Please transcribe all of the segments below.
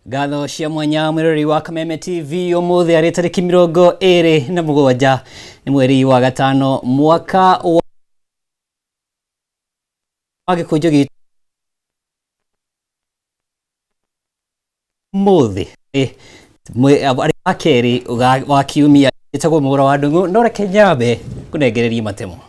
Gatho cia mwanya mwirori wa Kameme TV umuthi ari tariki 27 ni mweri wa gatano mwaka wa gikujo gitu muthi ari akeri wa kiumia itagwo mugora wa ndungu ndore Kenyabe kunengereria matemo.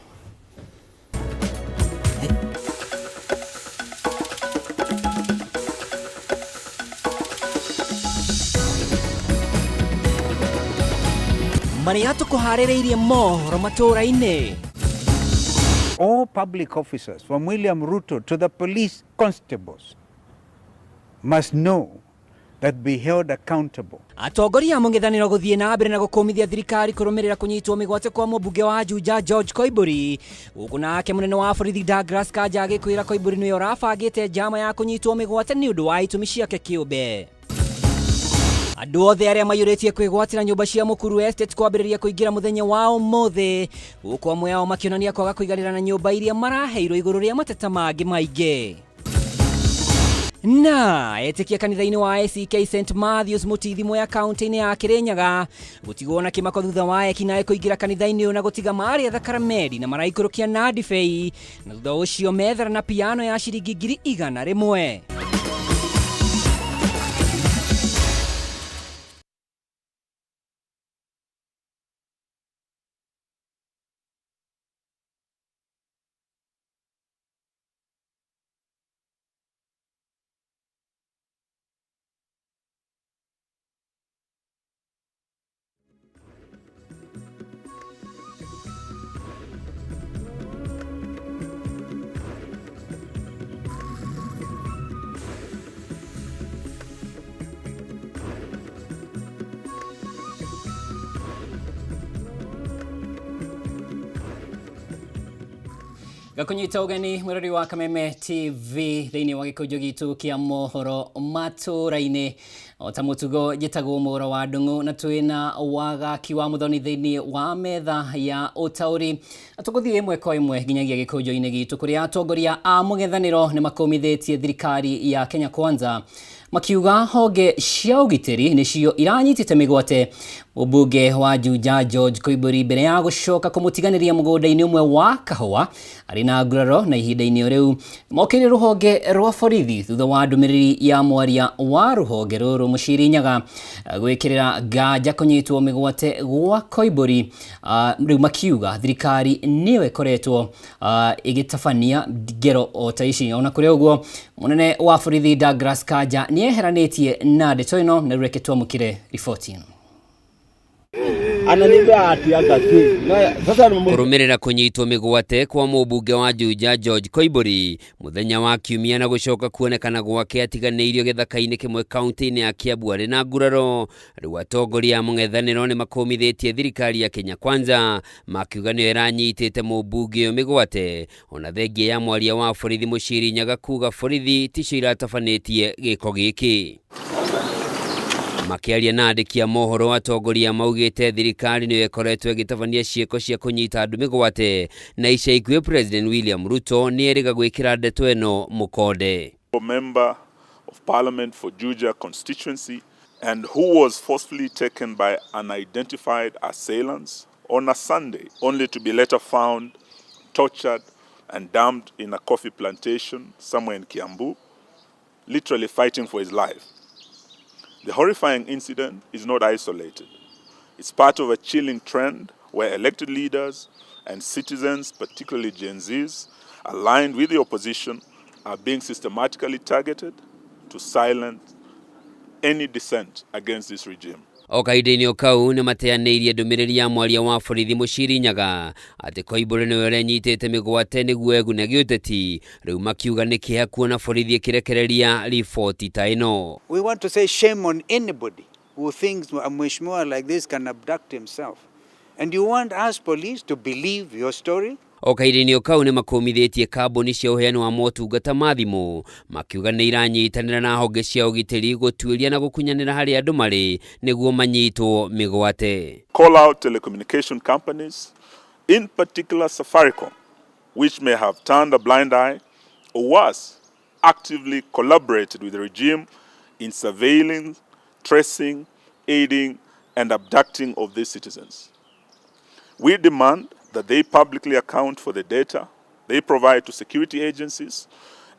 Mariato kuharereirie mohoro matũra-inĩ. All public officers from William Ruto to the police constables must know that be held accountable. Atongoria a mũng'ethanĩro gũthiĩ na mbere na gũkũmithia thirikari kũrũmĩrĩra kũnyitwo mĩgwate kwa mũmbunge wa Juja George Koimbũri. Gũkũ nake mũnene wa borithi Douglas Kanja agĩkwĩra Koimbũri nĩwe ũrabangĩte njama ya kũnyitwo mĩgwate nĩ ũndũ wa itũmi ciake kĩũmbe. Andũ othe arĩa maiyũrĩtie kwĩgwatĩra nyũmba cia Mũkuru Estate kwambĩrĩria kũingĩra mũthenya wa ũmũthĩ, gũkũ amwe ao makĩonania kwaga kũiganĩra na nyũmba iria maraheirwo igũrũ rĩa mateta mangĩ maingĩ. Na etĩkia kanitha-inĩ wa ACK St Matthews Mũtithi ya kaunti-inĩ ya Kirinyaga gũtigwo na kĩmako thutha wa ekinaĩ kũingĩra kanitha-inĩ ũyũ na gũtiga marĩa thakaramedi na maraikũrũkia na ndibei, na thutha ũcio methera na piano ya ciringi 100,000. Gakunyita ugeni mwirori wa Kameme TV thĩinĩ wa gĩkũnjo gitu kĩa mohoro matũra-inĩ ota mũtugo gĩtagwo mũhoro wa ndũng'ũ na twĩna wagaki wa mũthoni thĩinĩ wa metha ya ũtaũri. Tũgũthiĩ ĩmwe kwa ĩmwe nginyagia gĩkũnjo-inĩ gitu kũrĩa atongoria a mũng'ethanĩro nĩ makũmithĩtie thirikari ya Kenya Kwanza makiuga honge cia ũgitĩri nĩcio iranyitĩte mĩgwate mũmbunge wa Juja George Koimbũri mbere ya gũcoka kũmũtiganĩria mũgũnda-inĩ ũmwe wa kahũa arĩ na nguraro na ihinda-inĩ rĩu. Mokĩrĩ rũhonge rwa borithi thutha wa ndũmĩrĩri ya mwaria wa rũhonge rũrũ Mũcirinyaga gwĩkĩrĩra nganja kũnyitwo mĩgwate gwa Koimbũri. Rĩu makiuga thirikari nĩyo ĩkoretwo ĩgĩtabania ngero o ta ici. Ona kũrĩ ũguo mũnene wa borithi Douglas Kanja nĩeheranĩtie na ndeto ĩno na reke twamũkĩre riboti ĩno. Kũrũmĩrĩra kũnyitwo mĩgwate kwa mũmbunge wa Juja George Koimbũri mũthenya wa kiumia na gũcoka kuonekana gwake atiganĩirio gĩthaka-inĩ kĩmwe kaunti-inĩ ya Kiambu arĩ na nguraro, rĩu atongoria a mũng'ethanĩro nĩ makũmithĩtie thirikari ya Kenya Kwanza makiuga nĩyo ĩranyitĩte mũmbunge ũyũ mĩgwate, ona thengia ya mwaria wa borithi Mũcirinyaga kuga borithi ticio iratabanĩtie gĩko gĩkĩ. Makiaria na andĩki a mohoro atongoria maugĩte thirikari nĩyo ĩkoretwo ĩgĩtabania ciĩko cia kũnyita andũ mĩgwate, na ica ikuhĩ President William Ruto nĩerĩga gwĩkĩra ndeto ĩno mũkonde. Member of Parliament for Juja constituency and who was forcefully taken by unidentified assailants on a Sunday, only to be later found tortured and dumped in a coffee plantation somewhere in Kiambu, literally fighting for his life. The horrifying incident is not isolated. It's part of a chilling trend where elected leaders and citizens, particularly Gen Zs, aligned with the opposition, are being systematically targeted to silence any dissent against this regime. O kahinda-inĩ o kau nĩ mateanĩirie ndũmĩrĩri ya mwaria wa borithi Mũcirinyaga atĩ Koimbũri nĩwe ũranyitĩte mĩgwate nĩguo egune gĩũteti, rĩu makiuga nĩ kĩeha kuona borithi ĩkĩrekereria riboti ta ĩno. We want to say shame on anybody who thinks a mheshimiwa like this can abduct himself. And you want us police to believe your story? O kahinda-inĩ o kau nĩ makũmithĩtie kambuni cia ũheani wa motungata ma thimũ makiuga nĩ iranyitanĩra na honge cia ũgitĩri gũtuĩria na gũkunyanĩra harĩa andũ marĩ nĩguo manyitwo mĩgwate. Call out telecommunication companies, in particular Safaricom, which may have turned a blind eye or worse, actively collaborated with the regime in surveilling, tracing, aiding, and abducting of these citizens. We demand that they publicly account for the data they provide to security agencies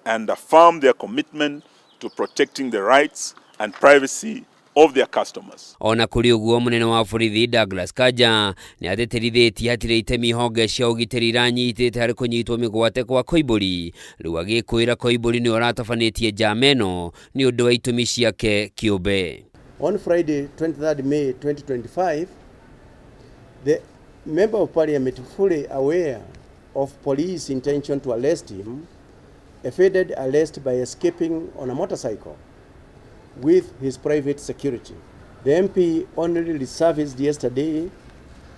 and affirm their commitment to protecting the rights and privacy of their customers. Ona kuri uguo munene wa borithi Douglas Kanja ni ateterithitie hatire itemi honge cia ugitiri iranyitite hari kunyitwo migwate kwa Koimburi riu agikwira Koimburi ni oratafanĩtie njameno ni undu wa itumi ciake kiumbe. On Friday 23rd May 2025, the Member of Parliament, fully aware of police intention to arrest him, evaded arrest by escaping on a motorcycle with his private security. The MP only resurfaced yesterday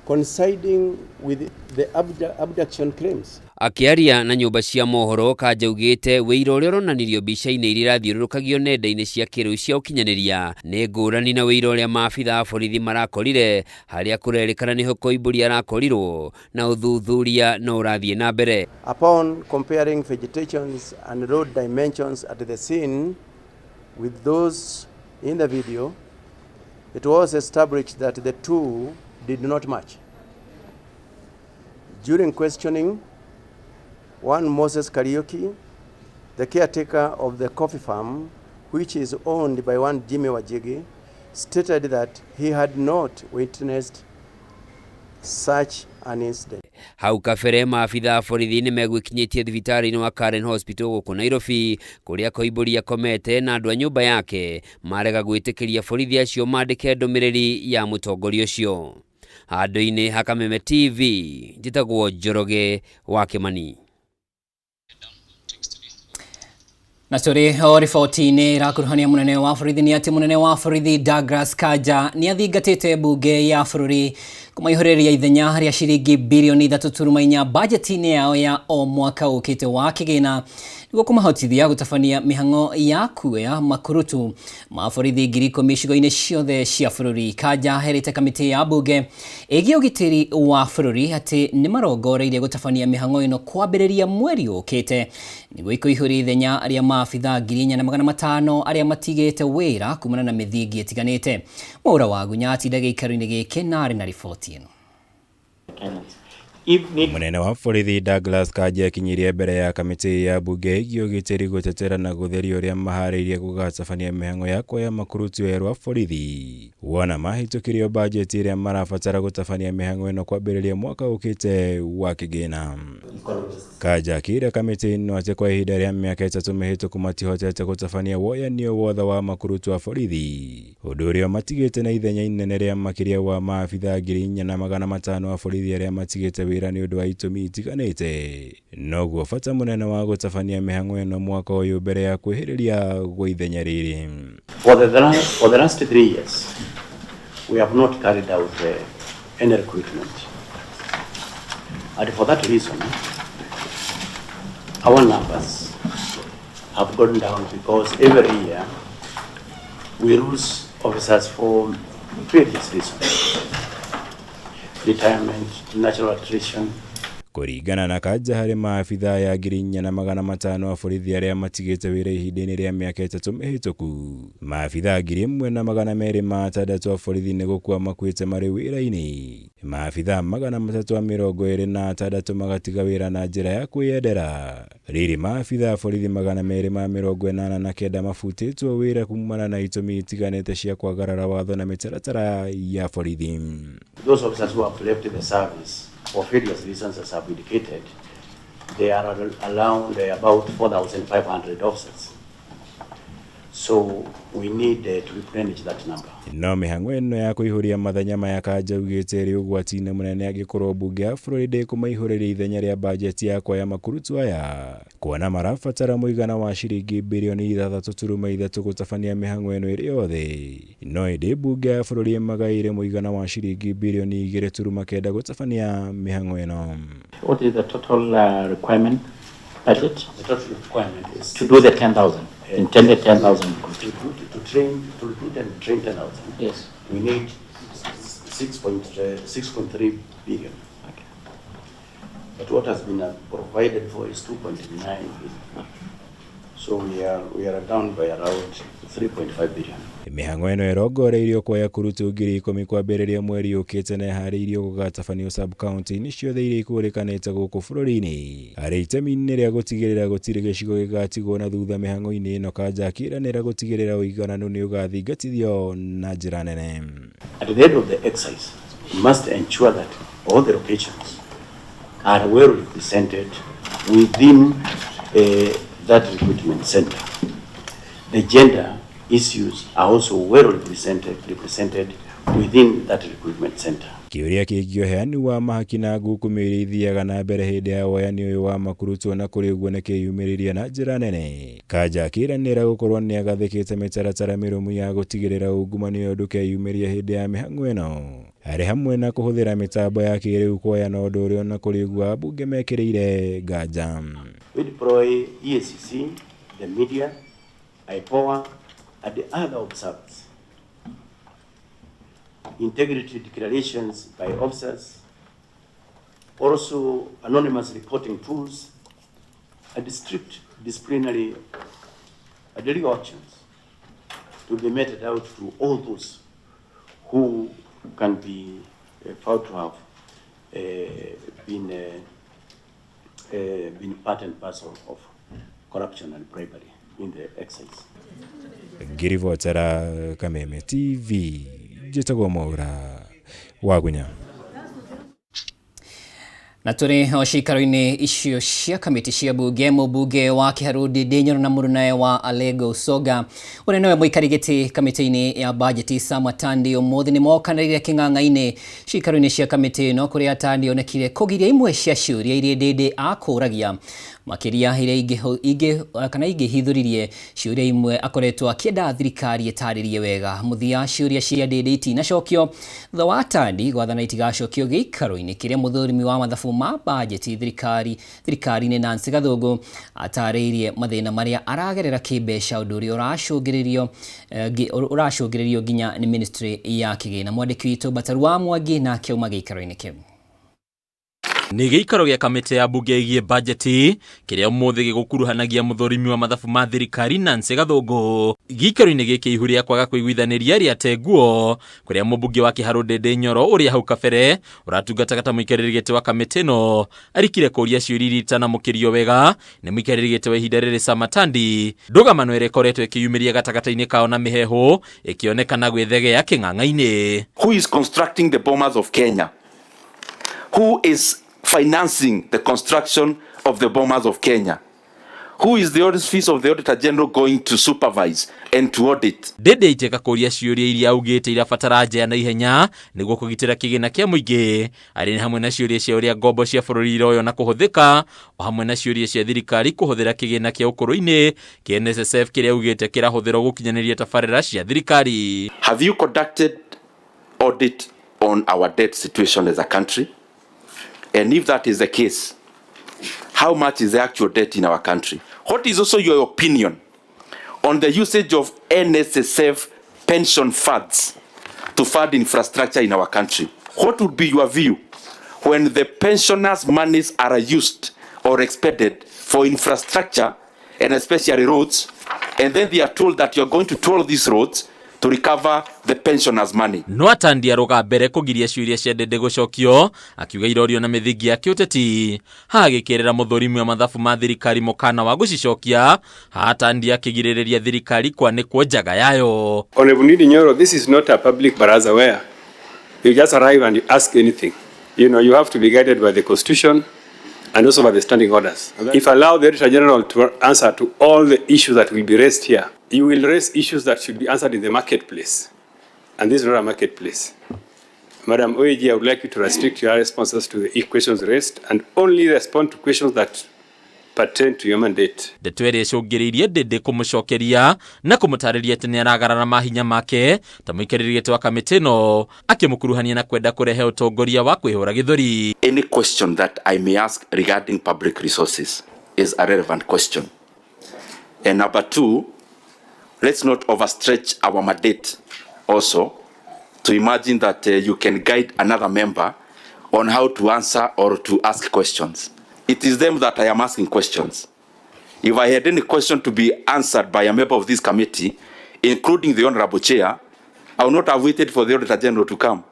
coinciding with the abduction claims. Akiaria na nyumba cia mohoro Kanja ugite wĩira ũrĩa ũronanirio mbica-inĩ iria irathiũrũrũkagio nenda-inĩ cia kĩrĩu cia ũkinyanĩria nĩ ngũrani na wĩira ũrĩa maabitha a borithi marakorire harĩa kũrerĩkana nĩho Koimburi arakorirwo na ũthuthuria no ũrathiĩ na mbere. Upon comparing vegetations and road dimensions at the scene with those in the video, it was established that the two did not match. During questioning, one Moses Kariuki, the caretaker of the coffee farm, which is owned by one Jimmy Wajigi, stated that he had not witnessed such an incident. Hau kabere maabitha a borithi nĩ megwĩkinyĩtie thibitarĩ-inĩ wa Karen Hospital gũkũ Nairobi kũrĩa Koimburi akomete na andũ a nyũmba yake marega gwĩtĩkĩria borithi acio mandĩke ndũmĩrĩri ya mũtongoria ũcio. Handũ-inĩ ha Kameme TV njĩtagwo Njoroge wa Kimani. Na story o riboti-inĩ irakuruhania munene wa borithi nĩ atĩ munene wa borithi Douglas Kanja nĩ athingatĩte bunge ya bũrũri kũmaihũrĩria ithenya harĩa ciringi bilioni 3.4 bajeti-inĩ yao ya o mwaka ũkĩte wa kĩgĩna nĩguo kũmahotithia gũtabania mĩhang'o ya kuoya makurutu ma borithi 10,000 icigo-inĩ ciothe cia bũrũri. Kanja aherĩte kamĩtĩ ya bunge ĩgiĩ ũgitĩri wa bũrũri atĩ nĩ marongoreirie gũtabania mĩhang'o ĩno kwambĩrĩria mweri ũkĩte nĩguo ikũihũria ithenya arĩa maabitha 4,500 arĩa matigĩte wĩra kumana na mĩthingi ĩtiganĩte. Mwaura wa Gunya atinda gĩikaro-inĩ gĩkĩ na arĩ na riboti ĩno. Munene wa borithi Douglas Kanja akinyirie mbere ya kamĩtĩ ya bunge ĩgiĩ ũgitĩri gũtetera na gũtheria ũrĩa maharĩirie gũgatabania mĩhang'o ya kuoya makurutu erũ a borithi. Wona mahĩtũkirio bajeti ĩrĩa marabatara gũtabania mĩhang'o ĩno kwambĩrĩria mwaka ũkĩte wa kĩgĩna. Kanja akĩĩra kamĩtĩ ĩno atĩ kwa ihinda rĩa mĩaka 3 mĩhĩtũku matihotete gũtabania woyanio wothe wa makurutu a borithi, ũndũ ũrĩa matigĩte na ithenya inene rĩa makĩria wa maabitha 4,500 a borithi arĩa matigĩte wĩra nĩ ũndũ wa itũmi itiganĩte. Noguo bata mũnene wa gũtabania mĩhang'o ĩno mwaka ũyũ mbere ya kwĩhĩrĩria gwa ithenya rĩrĩ. For the last 3 years, we have not carried out any recruitment. And for that reason, our numbers have gone down because every year we lose officers for various reasons. Retirement, natural attrition. Kũringana na Kanja harĩ maabitha ya 4,500 a borithi arĩa matigĩte wĩra ihinda-inĩ rĩa mĩaka 3 mĩhĩtũku. Maabitha 1,260 a borithi nĩ gũkua makuĩte marĩ wĩra-inĩ. Maabitha 326 magatiga wĩra na njĩra ya kwĩyendera. Rĩrĩ maabitha a borithi 289 mabutĩtwo wĩra kumana na itũmi itiganĩte cia kwagarara watho na mĩtaratara ya borithi. Those officers who have left the service for various reasons, as I've indicated, they are around about 4,500 officers. So we need to replenish that number. No mĩhang'o ĩno ya kũihũria mathenya maya Kanja ugĩte ĩrĩ ũgwati-inĩ mũnene angĩkorwo bunge ya bũrũri ndĩkũmaihũrĩria ithenya rĩa bajeti ya kuoya makurutu aya, kuona marabatara mũigana wa ciringi bilioni 3.3 gũtabania mĩhang'o ĩno ĩrĩ yothe. No ĩndĩ bunge ya bũrũri ĩmagaĩire mũigana wa ciringi bilioni 2.9 gũtabania mĩhang'o ĩno. What is the total requirement budget? The total requirement is to do the 10,000. Intended 10,000. To recruit and train 10,000. Yes. We need 6.3 billion. Okay. But what has been provided for is 2.9 billion. So we are down by around 3.5 billion. Mihango eno irongoreirio kuoya kurutu 10,000 kwambĩrĩria mweri ũkĩte na harĩirio gũgatabanio sub-county nĩ ciothe iria ikũrĩkanĩte gũkũ bũrũri-inĩ. Harĩ itemi-inĩ rĩa gũtigĩrĩra gũtirĩ gĩcigo gĩgatigwo na thutha mĩhango-inĩ ĩno, Kanja akĩĩranĩra gũtigĩrĩra ũigananu nĩ ũgathingatithio na njĩra nene. At the end of the exercise, we must ensure that all the locations are well represented within that recruitment center. The gender issues are also well represented within that recruitment center. Kĩũria kĩgiĩ ũheani wa mahaki na ngukumĩrĩ ithiaga na mbere hĩndĩ ya woyani ũyũ wa makurutwo na kũrĩ ũguo nĩkĩyumĩrĩria na njĩra nene. Kanja akĩĩranĩra gũkorwo nĩ agathĩkĩte mĩtaratara mĩrũmu ya gũtigĩrĩra ungumania ndũkeyumĩria hĩndĩ ya mĩhang'o ĩno, harĩ hamwe na kũhũthĩra mĩtambo ya kĩrĩu kuoya na ũndũ ũrĩa na kũrĩ ũguo ambunge mekĩrĩire nganja. We deploy EACC, the media, IPOA, and the other observers. Integrity declarations by officers, also anonymous reporting tools, and strict disciplinary and legal actions to be meted out to all those who can be found to have been part and parcel of corruption and bribery in the exercise. Ngirivotera Kameme TV njĩtagwo Mwaura Wagunya. Na tũrĩ o cikaro-inĩ icio cia kamĩtĩ cia mbunge, mũmbunge wa Kiharu Ndĩnyoro na mũrũnawe wa Alego Usoga ũrĩa nowe mũikari gĩtĩ kamĩtĩ-inĩ ya bajeti Sam Atandi ũmũthĩ nĩ mokanĩrĩire kĩng'ang'a-inĩ cikaro-inĩ cia kamĩtĩ ĩno, kũrĩa Atandi onekire kũgiria imwe cia ciũria iria Ndĩndĩ akũragia makiria iria ingĩhithũririe ciũria imwe akoretwo akĩenda thirikari ĩtarĩrie wega. Mũthia ciũria cia Ndĩndĩ itinacokio thutha wa Atandi gwathana itigacokio gĩikaro-inĩ kĩrĩa mũthũrimi wa mathabu ma bajeti thirikari-inĩ Nancy Gathũngũ atarĩirie mathĩna marĩa aragerera kĩmbeca, ũndũ ũrĩa ũracũngĩrĩrio nginya nĩ ministry ya kĩgĩna. Mwandĩki witũ Bataru wa Mwangi na kĩauma gĩikaro-inĩ kĩu. Nĩ gĩikaro gĩa kamĩtĩ ya mbunge ĩgiĩ bajeti kĩrĩa ũmũthĩ gĩgũkuruhanagia mũthũrimi wa mathabu ma thirikari Nancy Gathũngũ. Gĩikaro-inĩ gĩkĩ ihu rĩa kwaga kũiguithanĩria rĩate nguo, kũrĩa mũmbunge wa Kiharu Ndĩnyoro ũrĩa hau kabere ũratungataga ta mũikarĩri gĩtĩ wa kamĩtĩ ĩno arikire kũria ciũria iria itanamũkĩrio wega nĩ mũikarĩri gĩtĩ wa ihinda rĩrĩ Sam Atandi. Ndũgamano ĩrĩa ĩkoretwo ĩkĩyumĩria gatagatĩ-inĩ kao na mĩhehu ĩkĩonekana gwĩthegea kĩng'ang'a-inĩ. Who is constructing the bombers of Kenya? Who is financing the construction of the bombers of Kenya? Who is the office of the Auditor General going to supervise and to audit? Ndĩndĩ iteka kũria ciũria iria augĩte irabatara njĩra na ihenya nĩguo kũgitĩra kĩgĩna kĩa mũingĩ, arĩ hamwe na ciũria cia ũrĩa ngombo cia bũrũri iroyo na kũhũthĩka, o hamwe na ciũria cia thirikari kũhũthĩra kĩgĩna kĩa ũkũrũ-inĩ kĩa NSSF kĩrĩa augĩte kĩrahũthĩrwo gũkinyanĩria tabarĩra cia thirikari. Have you conducted audit on our debt situation as a country? And if that is the case, how much is the actual debt in our country? What is also your opinion on the usage of NSSF pension funds to fund infrastructure in our country? What would be your view when the pensioners' monies are used or expended for infrastructure and especially roads, and then they are told that you're going to toll these roads to recover the pensioners' money? No Atandi aroga mbere kũgiria ciũria cia Ndĩndĩ gũcokio, akiuga irorio na mĩthingi ya kĩũteti, hagĩkĩrĩra mũthũrimi wa mathabu ma thirikari mũkana wa gũcicokia, Atandi akĩgirĩrĩria thirikari kwanĩkwo njaga yayo. Honorable Ndĩnyoro, this is not a public baraza where you just arrive and you ask anything. You know, you have to be guided by the Constitution and also by the standing orders. If allow the Auditor General to answer to all the issues that will be raised here, you will raise issues that should be answered in the marketplace. And this is not a marketplace. Madam OAG, I would like you to restrict your responses to the questions raised and only respond to questions that pertain to your mandate. Ndeto ĩrĩa ĩcũngĩrĩirie Ndĩndĩ kũmũcokeria na kũmũtarĩria atĩ nĩ aragarara mahinya make ta mũikarĩri gĩtĩ wa kamĩtĩ ĩno, akĩmũkuruhania na kwenda kũrehe ũtongoria wa kwĩhũra gĩthũri. Any question that I may ask regarding public resources is a relevant question. And number two, let's not overstretch our mandate also to imagine that you can guide another member on how to answer or to ask questions. It is them that I am asking questions. If I had any question to be answered by a member of this committee, including the Honorable Chair, I would not have waited for the Auditor General to come.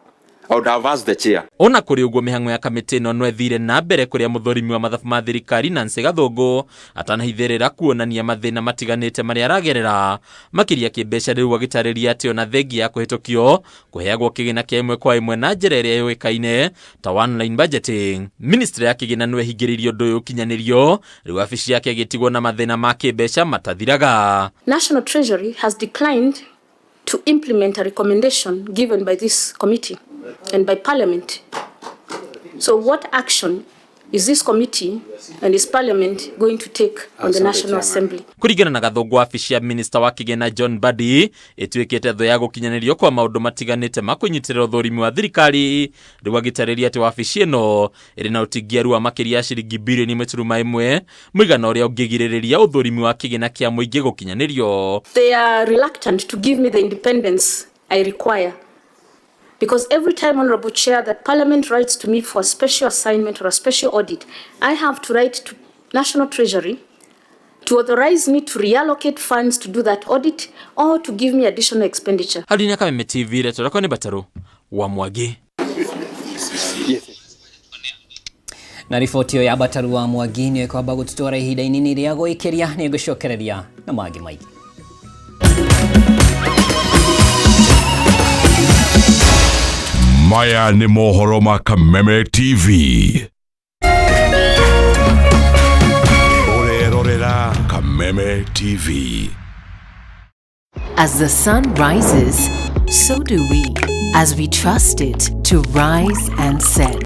I would have asked the Chair. Ona kuri uguo mihango ya kamiti no no ethire na mbere kuria muthorimi wa mathabu ma thirikari Nancy Gathungu atanahithirira kuonania mathina matiganite maria aragerera makiria kimbeca riu agitariria ati ona thengi ya kuhitukio kuheagwo kigina kia imwe kwa imwe na njira iria yoikaine ta one line budgeting. Ministry ya kigina no ehingiririo ndu ukinyanirio riu afici yake gitigwo na mathina ma kimbeca matathiraga. National Treasury has declined to implement a recommendation given by this committee and by Parliament. So what action is this committee and is Parliament going to take on the National Assembly? Kurigana na Gathungu, afici ya minister wa kigina John Badi ituikite tho ya gukinyanirio kwa maundu matiganite makunyitirira uthorimi wa thirikari riu agitariria ati wafici ino iri na utigiaru wa makiria ciringi bilioni 1.1 muigana uria ungigiririria uthorimi wa kigina kia muingi gukinyanirio. They are reluctant to give me the independence I require. Because every time, Honorable Chair, that Parliament writes to me for a special assignment or a special audit, I have to write to National Treasury to authorize me to reallocate funds to do that audit or to give me additional expenditure. Hadi Kameme TV leto lako ni Bataru wa Mwagi. Na riboti yo ya Bataru wa Mwagi ni kwamba gututwara ihinda inini ria guikiria ni gucokereria na magi maigi. Maya ni mohoro ma Kameme TV. Orerorera Kameme TV. As the sun rises, so do we, as we trust it to rise and set.